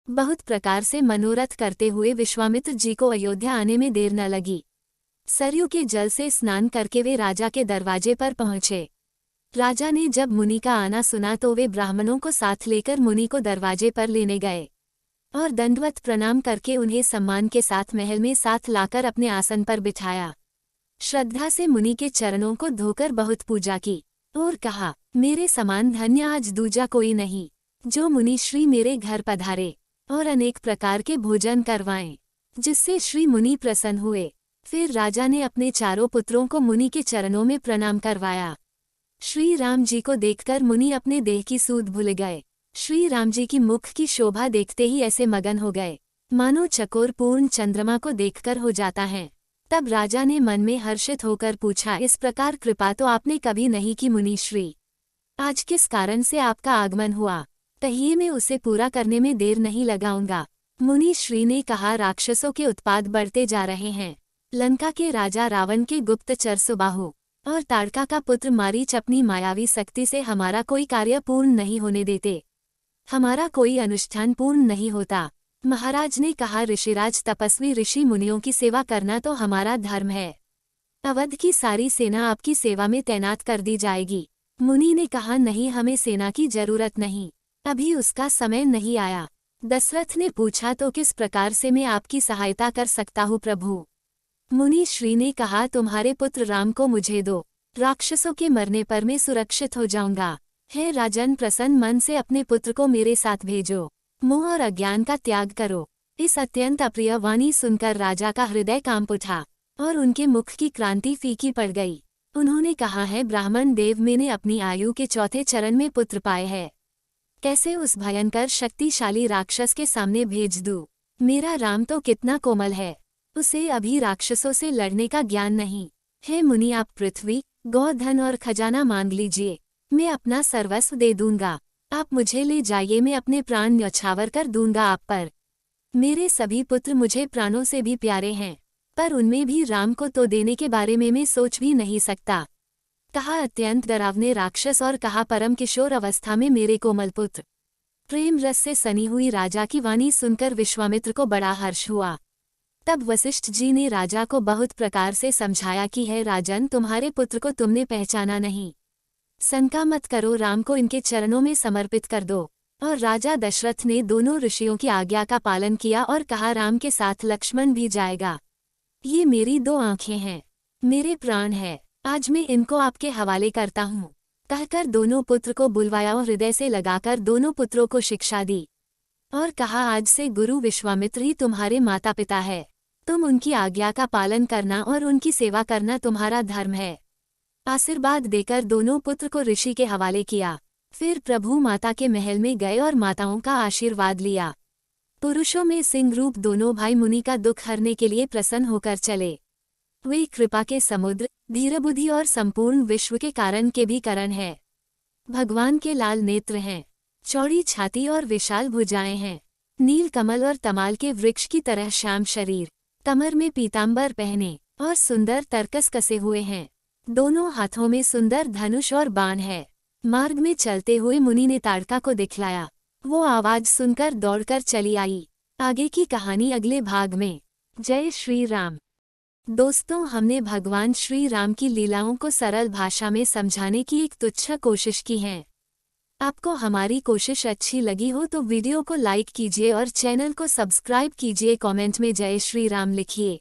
बहुत प्रकार से मनोरथ करते हुए विश्वामित्र जी को अयोध्या आने में देर न लगी। सरयू के जल से स्नान करके वे राजा के दरवाजे पर पहुंचे। राजा ने जब मुनि का आना सुना तो वे ब्राह्मणों को साथ लेकर मुनि को दरवाजे पर लेने गए और दंडवत प्रणाम करके उन्हें सम्मान के साथ महल में साथ लाकर अपने आसन पर बिठाया। श्रद्धा से मुनि के चरणों को धोकर बहुत पूजा की और कहा, मेरे समान धन्य आज दूजा कोई नहीं, जो मुनि श्री मेरे घर पधारे और अनेक प्रकार के भोजन करवाएं, जिससे श्री मुनि प्रसन्न हुए। फिर राजा ने अपने चारों पुत्रों को मुनि के चरणों में प्रणाम करवाया। श्री राम जी को देखकर मुनि अपने देह की सूध भूल गए। श्री राम जी की मुख की शोभा देखते ही ऐसे मगन हो गए मानो चकोर पूर्ण चंद्रमा को देखकर हो जाता है। तब राजा ने मन में हर्षित होकर पूछा, इस प्रकार कृपा तो आपने कभी नहीं की मुनि श्री, आज किस कारण से आपका आगमन हुआ? कहिए, मैं उसे पूरा करने में देर नहीं लगाऊंगा। मुनि श्री ने कहा, राक्षसों के उत्पात बढ़ते जा रहे हैं। लंका के राजा रावण के गुप्तचर सुबाहु और ताड़का का पुत्र मारीच अपनी मायावी शक्ति से हमारा कोई कार्य पूर्ण नहीं होने देते, हमारा कोई अनुष्ठान पूर्ण नहीं होता। महाराज ने कहा, ऋषिराज तपस्वी ऋषि मुनियों की सेवा करना तो हमारा धर्म है। अवध की सारी सेना आपकी सेवा में तैनात कर दी जाएगी। मुनि ने कहा, नहीं, हमें सेना की जरूरत नहीं, अभी उसका समय नहीं आया। दशरथ ने पूछा, तो किस प्रकार से मैं आपकी सहायता कर सकता हूँ प्रभु? मुनि श्री ने कहा, तुम्हारे पुत्र राम को मुझे दो, राक्षसों के मरने पर मैं सुरक्षित हो जाऊंगा। हे राजन, प्रसन्न मन से अपने पुत्र को मेरे साथ भेजो, मोह और अज्ञान का त्याग करो। इस अत्यंत अप्रिय वाणी सुनकर राजा का हृदय कांप उठा और उनके मुख की क्रांति फीकी पड़ गई। उन्होंने कहा, है ब्राह्मण देव, मैंने अपनी आयु के चौथे चरण में पुत्र पाए हैं, कैसे उस भयंकर शक्तिशाली राक्षस के सामने भेज दूं? मेरा राम तो कितना कोमल है, उसे अभी राक्षसों से लड़ने का ज्ञान नहीं। हे मुनि, आप पृथ्वी, गौधन और खजाना मांग लीजिए, मैं अपना सर्वस्व दे दूंगा। आप मुझे ले जाइए, मैं अपने प्राण न्यौछावर कर दूंगा आप पर। मेरे सभी पुत्र मुझे प्राणों से भी प्यारे हैं, पर उनमें भी राम को तो देने के बारे में मैं सोच भी नहीं सकता। कहा अत्यंत डरावने राक्षस और कहा परम किशोर अवस्था में मेरे कोमल पुत्र। प्रेम रस से सनी हुई राजा की वाणी सुनकर विश्वामित्र को बड़ा हर्ष हुआ। तब वशिष्ठ जी ने राजा को बहुत प्रकार से समझाया कि है राजन, तुम्हारे पुत्र को तुमने पहचाना नहीं, शंका मत करो, राम को इनके चरणों में समर्पित कर दो। और राजा दशरथ ने दोनों ऋषियों की आज्ञा का पालन किया और कहा, राम के साथ लक्ष्मण भी जाएगा। ये मेरी दो आंखें हैं, मेरे प्राण है, आज मैं इनको आपके हवाले करता हूँ। कहकर दोनों पुत्र को बुलवाया और हृदय से लगाकर दोनों पुत्रों को शिक्षा दी और कहा, आज से गुरु विश्वामित्र ही तुम्हारे माता पिता है, तुम उनकी आज्ञा का पालन करना और उनकी सेवा करना तुम्हारा धर्म है। आशीर्वाद देकर दोनों पुत्र को ऋषि के हवाले किया। फिर प्रभु माता के महल में गए और माताओं का आशीर्वाद लिया। पुरुषों में सिंह रूप दोनों भाई मुनि का दुख हरने के लिए प्रसन्न होकर चले। वे कृपा के समुद्र, धीरबुद्धि और संपूर्ण विश्व के कारण के भी कारण है। भगवान के लाल नेत्र हैं, चौड़ी छाती और विशाल भुजाएं हैं, नील कमल और तमाल के वृक्ष की तरह श्याम शरीर, कमर में पीतांबर पहने और सुंदर तरकस कसे हुए हैं। दोनों हाथों में सुंदर धनुष और बाण है। मार्ग में चलते हुए मुनि ने ताड़का को दिखलाया, वो आवाज सुनकर दौड़कर चली आई। आगे की कहानी अगले भाग में। जय श्री राम। दोस्तों, हमने भगवान श्री राम की लीलाओं को सरल भाषा में समझाने की एक तुच्छ कोशिश की है। आपको हमारी कोशिश अच्छी लगी हो तो वीडियो को लाइक कीजिए और चैनल को सब्सक्राइब कीजिए। कमेंट में जय श्री राम लिखिए।